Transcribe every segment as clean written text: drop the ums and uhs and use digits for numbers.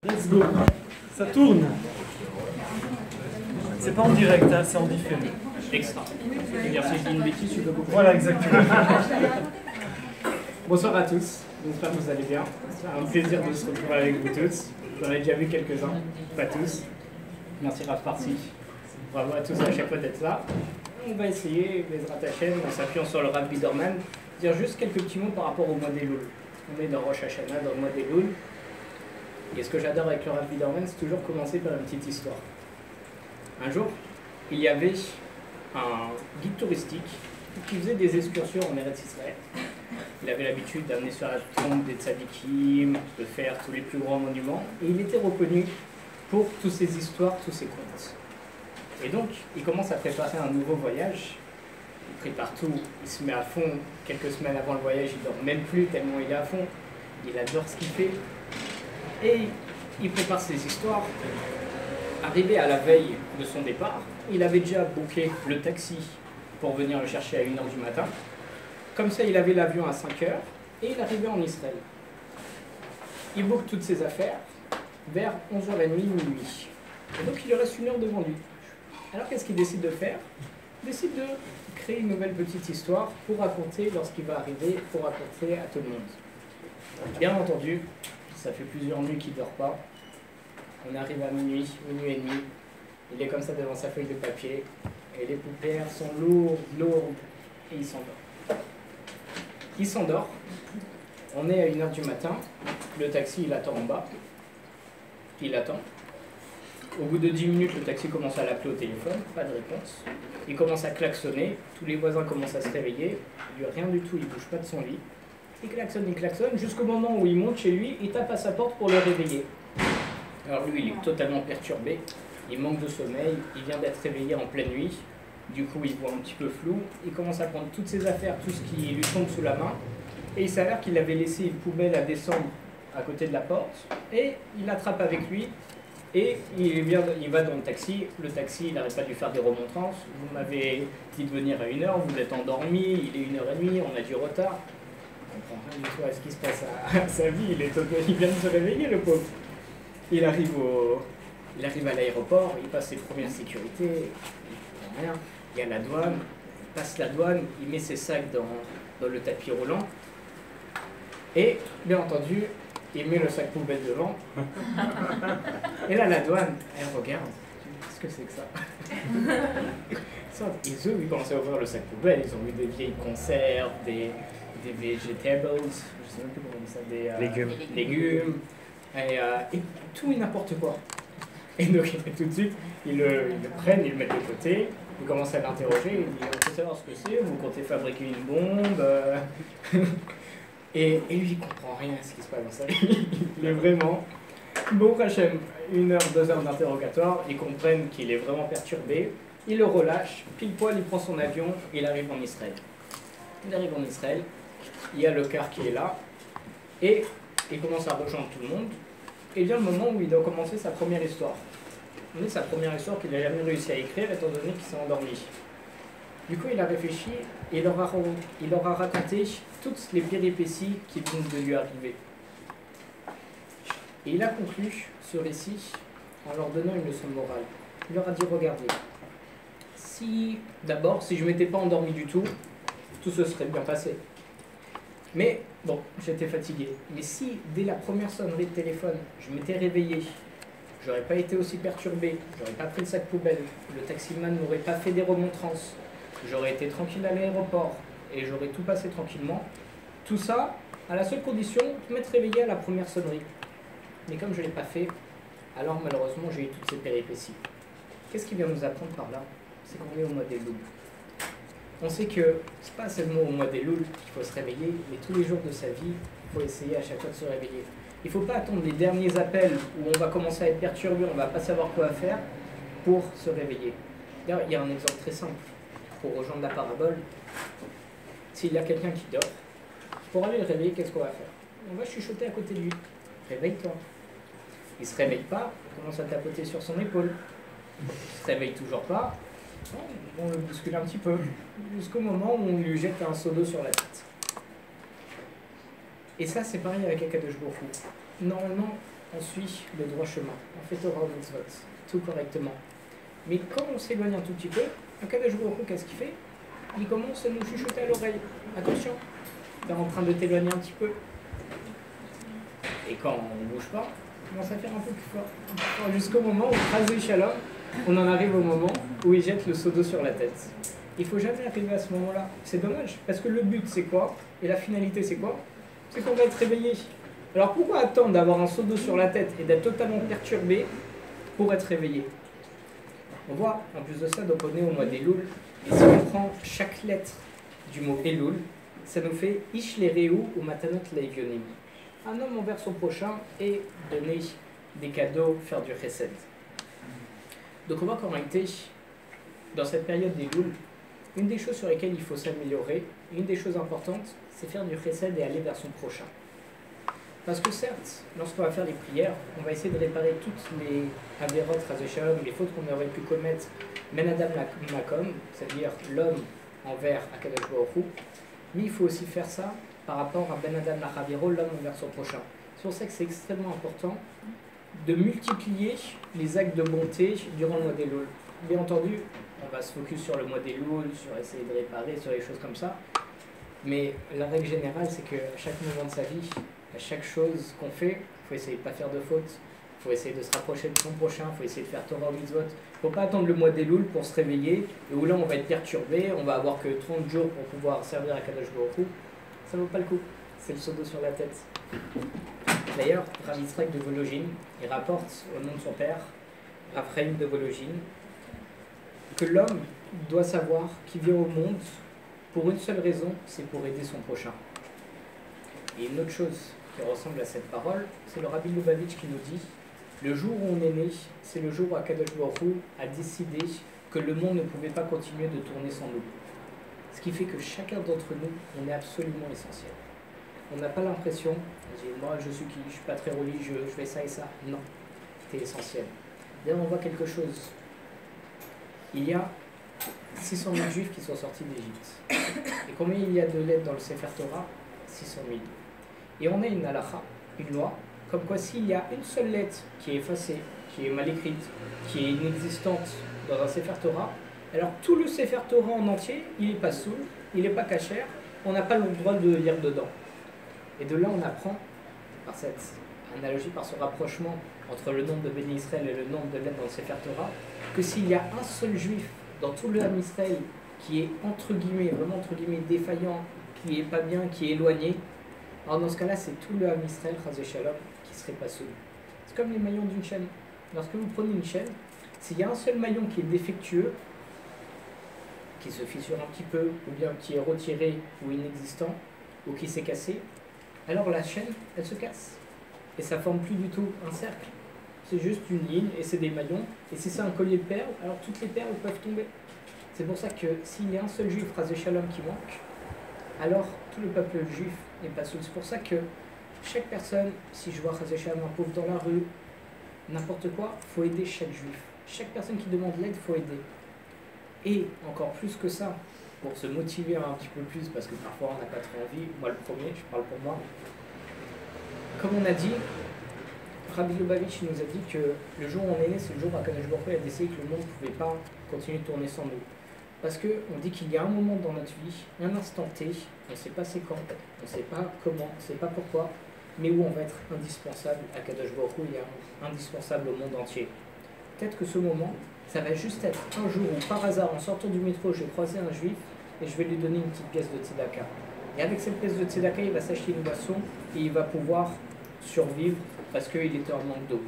Let's go. Ça tourne. C'est pas en direct, hein, c'est en différé. Extra. C'est-à-dire si je dis une bêtise, tu peux couper. Voilà, exactement. Bonsoir à tous, j'espère que vous allez bien. C'est un plaisir de se retrouver avec vous tous. J'en ai déjà vu quelques-uns, pas tous. Merci Raph Party. Bravo à tous à chaque fois d'être là. On va essayer, Bezrat Hashem, en s'appuyant sur le Rav Biderman, dire juste quelques petits mots par rapport au mois des Loul. On est dans Rosh Hashanah, dans le mois des Loul. Et ce que j'adore avec le Rav Biderman, c'est toujours commencer par une petite histoire. Un jour, il y avait un guide touristique qui faisait des excursions en Eretz Israël. Il avait l'habitude d'amener sur la tombe des tzadikim, de faire tous les plus grands monuments, et il était reconnu pour toutes ces histoires, tous ces contes. Et donc, il commence à préparer un nouveau voyage. Il prépare tout, il se met à fond. Quelques semaines avant le voyage, il ne dort même plus tellement il est à fond. Il adore ce qu'il fait. Et il prépare ses histoires. Arrivé à la veille de son départ, il avait déjà booké le taxi pour venir le chercher à 1h du matin. Comme ça, il avait l'avion à 5h et il arrivait en Israël. Il boucle toutes ses affaires vers 11h30, minuit. Et donc, il lui reste 1 heure devant lui. Alors, qu'est-ce qu'il décide de faire? Il décide de créer une nouvelle petite histoire pour raconter lorsqu'il va arriver, pour raconter à tout le monde. Bien entendu, ça fait plusieurs nuits qu'il ne dort pas. On arrive à minuit, minuit et demi. Il est comme ça devant sa feuille de papier. Et les paupières sont lourdes, et il s'endort. Il s'endort. On est à 1h du matin. Le taxi, il attend en bas. Il attend. Au bout de 10 minutes, le taxi commence à l'appeler au téléphone. Pas de réponse. Il commence à klaxonner. Tous les voisins commencent à se réveiller. Il lui rien du tout, il ne bouge pas de son lit. Il klaxonne, jusqu'au moment où il monte chez lui, il tape à sa porte pour le réveiller. Alors lui, il est totalement perturbé. Il manque de sommeil. Il vient d'être réveillé en pleine nuit. Du coup, il voit un petit peu flou. Il commence à prendre toutes ses affaires, tout ce qui lui tombe sous la main. Et il s'avère qu'il avait laissé une poubelle à descendre à côté de la porte. Et il l'attrape avec lui. Et il va dans le taxi. Le taxi, il n'arrête pas de lui faire des remontrances. Vous m'avez dit de venir à 1h, vous êtes endormi, il est 1h30, on a du retard. On comprend rien du tout à ce qui se passe à sa vie. Il vient de se réveiller, le pauvre. Il arrive à l'aéroport, il passe ses premières sécurités, il ne comprend rien. Il y a la douane, il passe la douane, il met ses sacs dans le tapis roulant. Et, bien entendu, il met le sac poubelle devant. Et là, la douane, elle regarde. Qu'est-ce que c'est que ça? Et eux, ils commencent à ouvrir le sac poubelle. Ils ont vu des vieilles conserves, des vegetables, je ne sais même plus comment on dit ça, des légumes, et tout et n'importe quoi. Et donc, tout de suite, ils le prennent, ils le mettent de côté. Ils commencent à l'interroger. Ils disent: on peut savoir ce que c'est, vous comptez fabriquer une bombe? Et lui, il comprend rien à ce qui se passe dans sa vie. Il est vraiment... Bon, Hachem, 1 heure, 2 heures d'interrogatoire, ils comprennent qu'il est vraiment perturbé. Ils le relâchent, pile poil, il prend son avion, et il arrive en Israël. Il arrive en Israël, il y a le car qui est là, et il commence à rejoindre tout le monde. Et vient le moment où il doit commencer sa première histoire. Mais sa première histoire qu'il n'a jamais réussi à écrire, étant donné qu'il s'est endormi. Du coup, il a réfléchi et il leur a raconté toutes les péripéties qui viennent de lui arriver. Et il a conclu ce récit en leur donnant une leçon morale. Il leur a dit: regardez, si je ne m'étais pas endormi du tout, tout se serait bien passé. Mais, bon, j'étais fatigué. Mais si, dès la première sonnerie de téléphone, je m'étais réveillé, j'aurais pas été aussi perturbé, j'aurais pas pris le sac poubelle, le taximan n'aurait pas fait des remontrances, j'aurais été tranquille à l'aéroport et j'aurais tout passé tranquillement. Tout ça, à la seule condition de m'être réveillé à la première sonnerie. Mais comme je ne l'ai pas fait, alors malheureusement j'ai eu toutes ces péripéties. Qu'est-ce qui vient nous apprendre par là? C'est qu'on est au mois des Louls. On sait que c'est pas seulement au mois des Louls qu'il faut se réveiller, mais tous les jours de sa vie, il faut essayer à chaque fois de se réveiller. Il ne faut pas attendre les derniers appels où on va commencer à être perturbé, on ne va pas savoir quoi faire pour se réveiller. D'ailleurs, il y a un exemple très simple pour rejoindre la parabole. S'il y a quelqu'un qui dort, pour aller le réveiller, qu'est-ce qu'on va faire? On va chuchoter à côté de lui. Réveille-toi. Il ne se réveille pas, on commence à tapoter sur son épaule. Il ne se réveille toujours pas, on le bouscule un petit peu, jusqu'au moment où on lui jette un seau d'eau sur la tête. Et ça, c'est pareil avec Akadosh Baruch Hu. Normalement, on suit le droit chemin, on fait Torah Mitzvot, tout correctement. Mais quand on s'éloigne un tout petit peu, Akadosh Baruch Hu, qu'est-ce qu'il fait? Il commence à nous chuchoter à l'oreille. Attention, tu es en train de t'éloigner un petit peu. Et quand on ne bouge pas, on commence à faire un peu plus fort. Jusqu'au moment où, Chazé Shalom, on en arrive au moment où il jette le seau d'eau sur la tête. Il ne faut jamais arriver à ce moment-là. C'est dommage, parce que le but c'est quoi? Et la finalité c'est quoi? C'est qu'on va être réveillé. Alors pourquoi attendre d'avoir un seau d'eau sur la tête et d'être totalement perturbé pour être réveillé? On voit, en plus de ça, donc on est au mois d'Elul, et si on prend chaque lettre du mot Elul, ça nous fait Ish Lereu ou Matanot Leivionim. Un homme envers son prochain et donner des cadeaux, faire du chesed. Donc on voit qu'en réalité, dans cette période d'Elul, une des choses sur lesquelles il faut s'améliorer, une des choses importantes, c'est faire du chesed et aller vers son prochain. Parce que certes, lorsqu'on va faire les prières, on va essayer de réparer toutes les avérotes, les fautes qu'on aurait pu commettre, men adam makom, c'est-à-dire l'homme envers Akadosh Baruch Hu, mais il faut aussi faire ça par rapport à ben adam lachaviro, l'homme envers son prochain. C'est pour ça que c'est extrêmement important de multiplier les actes de bonté durant le mois d'Elul. Bien entendu, on va se focus sur le mois d'Elul, sur essayer de réparer, sur les choses comme ça, mais la règle générale, c'est qu'à chaque moment de sa vie, à chaque chose qu'on fait, il faut essayer de ne pas faire de fautes, il faut essayer de se rapprocher de son prochain, il faut essayer de faire Torah Mitzvot. Il ne faut pas attendre le mois d'Elul pour se réveiller, et où là on va être perturbé, on va avoir que 30 jours pour pouvoir servir à Kadosh Baruch Hu. Ça ne vaut pas le coup, c'est le seau d'eau sur la tête. D'ailleurs, Rav Yitzhak de Vologine, il rapporte au nom de son père, Raphaël de Vologine, que l'homme doit savoir qu'il vient au monde pour une seule raison, c'est pour aider son prochain. Et une autre chose qui ressemble à cette parole, c'est le Rabbi Lubavitch qui nous dit le jour où on est né, c'est le jour où Akadosh Baruch Hu a décidé que le monde ne pouvait pas continuer de tourner sans nous. Ce qui fait que chacun d'entre nous, on est absolument essentiel. On n'a pas l'impression, moi je suis qui, je suis pas très religieux, je fais ça et ça. Non, c'est essentiel. D'ailleurs, on voit quelque chose. Il y a 600 000 juifs qui sont sortis d'Égypte. Et combien il y a de lettres dans le Sefer Torah? 600 000. Et on a une halakha, une loi, comme quoi s'il y a une seule lettre qui est effacée, qui est mal écrite, qui est inexistante dans un Sefer Torah, alors tout le Sefer Torah en entier, il n'est pas soul, il n'est pas kasher, on n'a pas le droit de lire dedans. Et de là on apprend, par cette analogie, par ce rapprochement entre le nombre de Béni Israël et le nombre de lettres dans le Sefer Torah, que s'il y a un seul juif dans tout le Ham Israël qui est entre guillemets, vraiment entre guillemets défaillant, qui est pas bien, qui est éloigné, alors dans ce cas-là, c'est tout le Ham Israël, Chazé Shalom, qui serait pas soul. C'est comme les maillons d'une chaîne. Lorsque vous prenez une chaîne, s'il y a un seul maillon qui est défectueux, qui se fissure un petit peu, ou bien qui est retiré ou inexistant, ou qui s'est cassé, alors la chaîne, elle se casse. Et ça forme plus du tout un cercle. C'est juste une ligne, et c'est des maillons. Et si c'est un collier de perles, alors toutes les perles peuvent tomber. C'est pour ça que s'il y a un seul juif, Chazé Shalom, qui manque, alors tout le peuple juif n'est pas soul. C'est pour ça que chaque personne, si je vois Chazé Shalom un pauvre dans la rue, n'importe quoi, il faut aider chaque juif. Chaque personne qui demande l'aide, il faut aider. Et encore plus que ça, pour se motiver un petit peu plus, parce que parfois on n'a pas trop envie, moi le premier, je parle pour moi. Comme on a dit, Rabbi Lubavitch nous a dit que le jour où on est né, c'est le jour où Akadosh Baruch Hu a décidé que le monde ne pouvait pas continuer de tourner sans nous. Parce qu'on dit qu'il y a un moment dans notre vie, un instant T, on ne sait pas c'est quand, on ne sait pas comment, on ne sait pas pourquoi, mais où on va être indispensable à Akadosh Baruch Hu, il y a indispensable au monde entier. Peut-être que ce moment, ça va juste être un jour où par hasard, en sortant du métro, je vais croiser un juif et je vais lui donner une petite pièce de tzedaka. Et avec cette pièce de tzedaka, il va s'acheter une boisson et il va pouvoir survivre parce qu'il était en manque d'eau.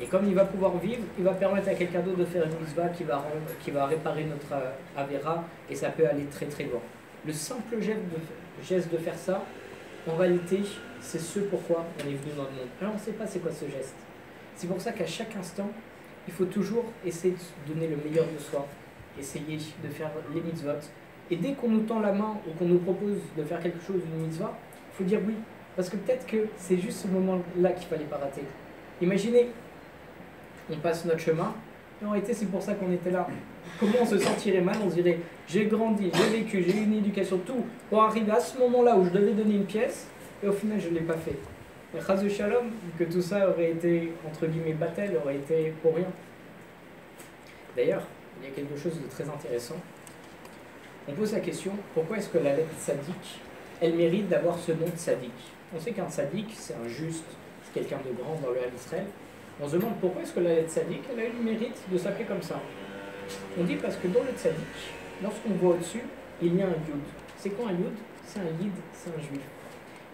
Et comme il va pouvoir vivre, il va permettre à quelqu'un d'autre de faire une mitzvah qui va réparer notre avéra, et ça peut aller très très loin. Le simple geste de faire ça, en réalité, c'est ce pourquoi on est venu dans le monde. Alors on ne sait pas c'est quoi ce geste. C'est pour ça qu'à chaque instant, il faut toujours essayer de donner le meilleur de soi, essayer de faire les mitzvot. Et dès qu'on nous tend la main ou qu'on nous propose de faire quelque chose, une mitzvah, il faut dire oui. Parce que peut-être que c'est juste ce moment-là qu'il ne fallait pas rater. Imaginez, on passe notre chemin, et en réalité c'est pour ça qu'on était là. Comment on se sentirait mal? On se dirait, j'ai grandi, j'ai vécu, j'ai eu une éducation, tout, pour arriver à ce moment-là où je devais donner une pièce, et au final je ne l'ai pas fait. Et chas de shalom, que tout ça aurait été, entre guillemets, batel, aurait été pour rien. D'ailleurs, il y a quelque chose de très intéressant. On pose la question, pourquoi est-ce que la lettre sadique, elle mérite d'avoir ce nom de sadique? On sait qu'un sadique, c'est un juste, c'est quelqu'un de grand dans le Ham Israël. On se demande pourquoi est-ce que la lettre sadique, elle a eu le mérite de s'appeler comme ça. On dit parce que dans le sadique, lorsqu'on voit au-dessus, il y a un yud. C'est quoi un yud? C'est un yid, c'est un juif.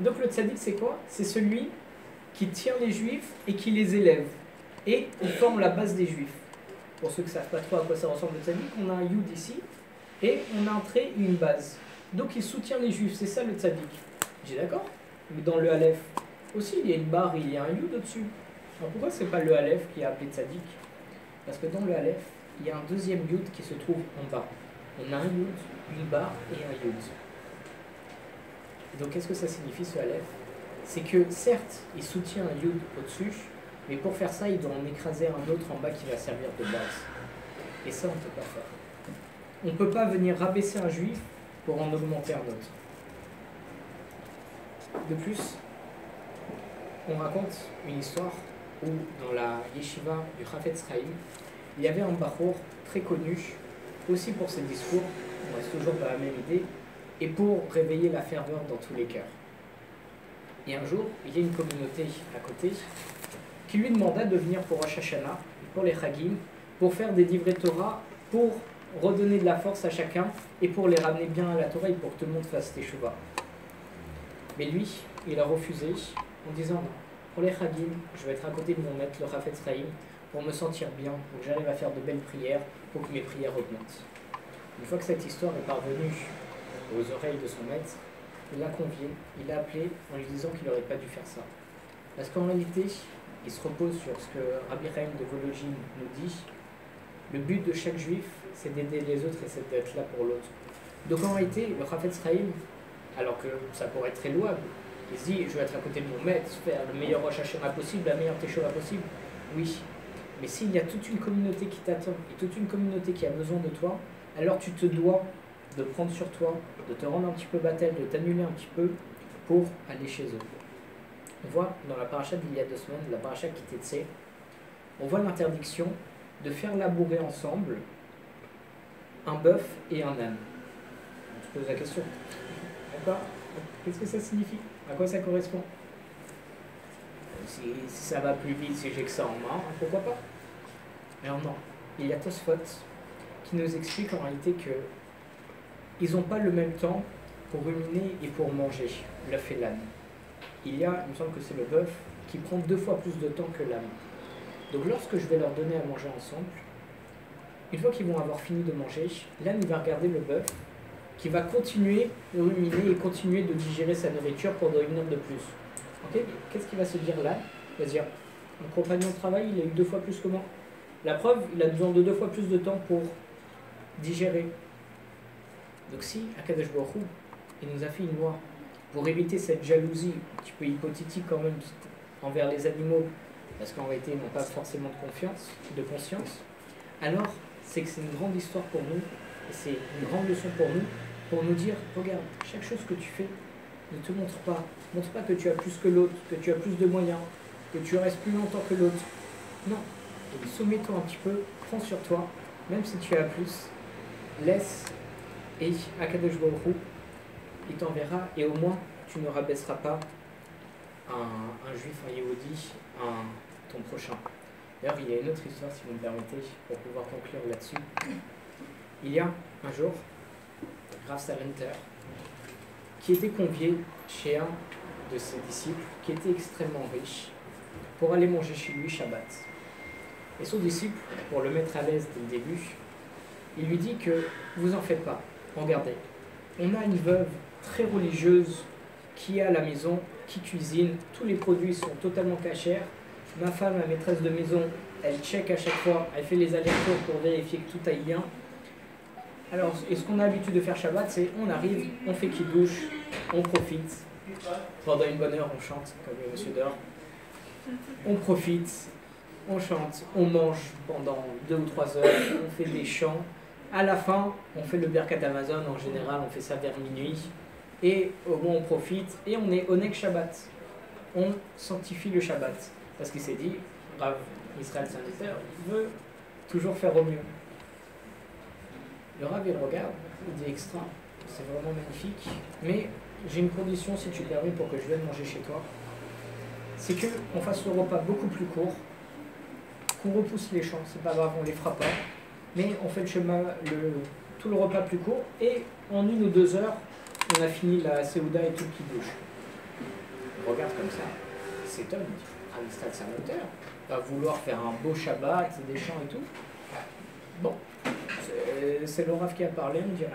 Donc le tzaddik, c'est quoi? C'est celui qui tient les juifs et qui les élève. Et il forme la base des juifs. Pour ceux qui ne savent pas trop à quoi ça ressemble le tzaddik, on a un yud ici, et on a un trait et une base. Donc il soutient les juifs, c'est ça le tzaddik. J'ai d'accord? Mais dans le Aleph aussi, il y a une barre et il y a un yud au-dessus. Alors pourquoi c'est pas le Aleph qui est appelé tzaddik? Parce que dans le Aleph, il y a un deuxième yud qui se trouve en bas. On a un yud, une barre et un yud. Donc qu'est-ce que ça signifie ce Aleph? C'est que certes, il soutient un yud au-dessus, mais pour faire ça, il doit en écraser un autre en bas qui va servir de base. Et ça, on ne peut pas faire. On ne peut pas venir rabaisser un juif pour en augmenter un autre. De plus, on raconte une histoire où, dans la yeshiva du Chafetz Chaim, il y avait un bachour très connu, aussi pour ses discours, on reste toujours dans la même idée, et pour réveiller la ferveur dans tous les cœurs. Et un jour, il y a une communauté à côté qui lui demanda de venir pour Rosh Hashanah, pour les Chagim, pour faire des livrets Torah, pour redonner de la force à chacun et pour les ramener bien à la Torah et pour que tout le monde fasse teshuva. Mais lui, il a refusé en disant non, pour les Chagim, je vais être à côté de mon maître, le Chafetz Chaim, pour me sentir bien, pour que j'arrive à faire de belles prières, pour que mes prières augmentent. Une fois que cette histoire est parvenue aux oreilles de son maître, il l'a convié, il l'a appelé en lui disant qu'il n'aurait pas dû faire ça. Parce qu'en réalité, il se repose sur ce que Rabbi Chaim de Volojine nous dit. Le but de chaque juif, c'est d'aider les autres et c'est d'être là pour l'autre. Donc en réalité, le Chafetz Chaim, alors que ça pourrait être très louable, il se dit, je vais être à côté de mon maître, faire le meilleur Rosh Hashanah possible, la meilleure Teshuva possible. Oui, mais s'il y a toute une communauté qui t'attend et toute une communauté qui a besoin de toi, alors tu te dois de prendre sur toi, de te rendre un petit peu battel, de t'annuler un petit peu pour aller chez eux. On voit dans la paracha d'il y a 2 semaines, la paracha Kitetse, on voit l'interdiction de faire labourer ensemble un bœuf et un âne. On se pose la question. D'accord? Qu'est-ce que ça signifie? À quoi ça correspond? Si ça va plus vite, si j'ai que ça en main, pourquoi pas? Alors non, il y a Tosfot qui nous explique en réalité que ils n'ont pas le même temps pour ruminer et pour manger l'œuf et l'âne. Il me semble que c'est le bœuf qui prend 2 fois plus de temps que l'âne. Donc lorsque je vais leur donner à manger ensemble, une fois qu'ils vont avoir fini de manger, l'âne il va regarder le bœuf qui va continuer de ruminer et continuer de digérer sa nourriture pour devenir de plus. Okay? Qu'est-ce qu'il va se dire là? Il va se dire, mon compagnon de travail, il a eu 2 fois plus que moi. La preuve, il a besoin de 2 fois plus de temps pour digérer. Donc si Akadosh Baruch Hu, il nous a fait une loi pour éviter cette jalousie un petit peu hypothétique quand même envers les animaux, parce qu'en réalité ils n'ont pas forcément de conscience, alors c'est que c'est une grande histoire pour nous, et c'est une grande leçon pour nous dire, regarde, chaque chose que tu fais, ne te montre pas que tu as plus que l'autre, que tu as plus de moyens, que tu restes plus longtemps que l'autre. Non, soumets-toi un petit peu, prends sur toi, même si tu as plus, laisse, et Akadosh Baruch Hu, il t'enverra, et au moins tu ne rabaisseras pas un juif, un yéhoudi, ton prochain. D'ailleurs, il y a une autre histoire, si vous me permettez, pour pouvoir conclure là-dessus. Il y a un jour, Rav Salenter, qui était convié chez un de ses disciples, qui était extrêmement riche, pour aller manger chez lui Shabbat. Et son disciple, pour le mettre à l'aise dès le début, il lui dit que vous en faites pas, regardez, on a une veuve très religieuse qui est à la maison, qui cuisine, tous les produits sont totalement cachers. Ma femme, la maîtresse de maison, elle check à chaque fois, elle fait les allers-retours pour vérifier que tout aille bien. Alors, et ce qu'on a l'habitude de faire Shabbat, c'est on arrive, on fait kiddush, on profite. Pendant une bonne heure, on chante, comme le monsieur dehors. On profite, on chante, on mange pendant 2 ou 3 heures, on fait des chants. À la fin, on fait le Birkat Amazon, en général, on fait ça vers minuit. Et au moins, on profite et on est Oneg Shabbat. on sanctifie le Shabbat. Parce qu'il s'est dit, Rav Israël Saint-Néter, il veut toujours faire au mieux. Le Rav, il regarde, il dit extra, c'est vraiment magnifique, mais j'ai une condition, si tu permets, pour que je vienne manger chez toi. C'est qu'on fasse le repas beaucoup plus court, qu'on repousse les champs, c'est pas grave, on les fera pas, mais on fait le chemin, tout le repas plus court, et en 1 ou 2 heures, on a fini la Seouda et tout qui bouge. On regarde comme ça, cet homme, Amistad Saint-Néter, va vouloir faire un beau Shabbat, des chants et tout. Bon, c'est le Rav qui a parlé, on dirait.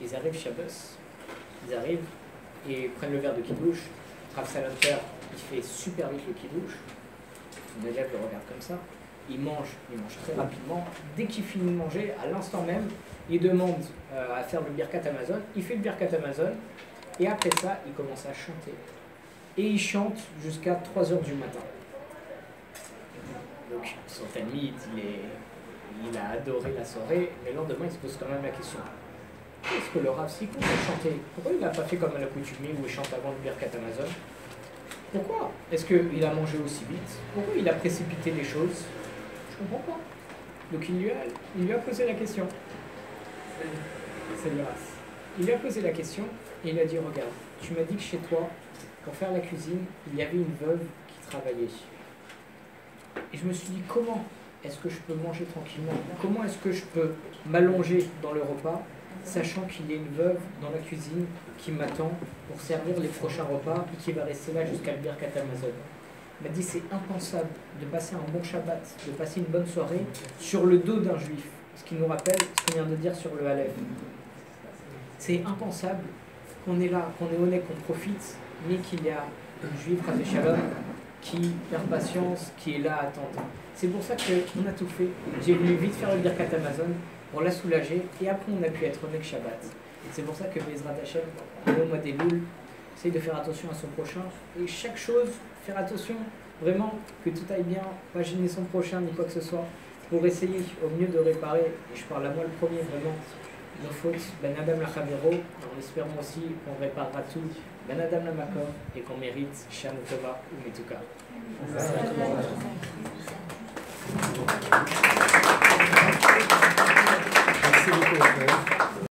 Ils arrivent Shabbos, ils arrivent et prennent le verre de Kiddush. Rav Saint-Néter, il fait super vite le Kiddush. Son élève le regarde comme ça. Il mange très rapidement. Dès qu'il finit de manger, à l'instant même, il demande à faire le Birkat Hamazon. Il fait le Birkat Hamazon et après ça, il commence à chanter. Et il chante jusqu'à 3 h du matin. Donc, son talmide, il a adoré la soirée, mais le lendemain, il se pose quand même la question. Est-ce que le Rav, s'il compte chanter, pourquoi il n'a pas fait comme à l'accoutumée où il chante avant le Birkat Hamazon? Pourquoi est-ce qu'il a mangé aussi vite? Pourquoi il a précipité les choses? Je ne comprends pas. Donc il lui a posé la question. C'est le Rav. Il lui a posé la question et il a dit, regarde, tu m'as dit que chez toi, pour faire la cuisine, il y avait une veuve qui travaillait. Et je me suis dit, comment est-ce que je peux manger tranquillement? Comment est-ce que je peux m'allonger dans le repas, sachant qu'il y a une veuve dans la cuisine qui m'attend pour servir les prochains repas et qui va rester là jusqu'à le Birkat Hamazon? Il m'a dit, c'est impensable de passer un bon Shabbat, de passer une bonne soirée sur le dos d'un juif. Ce qui nous rappelle ce qu'on vient de dire sur le Halef. C'est impensable qu'on est là, qu'on est honnête, qu'on profite, mais qu'il y a une juive, Chazé Shalom, qui perd patience, qui est là à attendre. C'est pour ça qu'on a tout fait. J'ai voulu vite faire le Birkat Hamazon pour la soulager, et après on a pu être honnête Shabbat. C'est pour ça que Bezrat Hashem, au mois des Louls, essaye de faire attention à son prochain, et chaque chose, faire attention, vraiment, que tout aille bien, pas gêner son prochain, ni quoi que ce soit, pour essayer au mieux de réparer, et je parle à moi le premier, vraiment, nos fautes, Ben Adam la Chavero, en espérant aussi qu'on réparera tout, Ben Adam la Makor, et qu'on mérite Shan Tova ou Metuka. Merci beaucoup.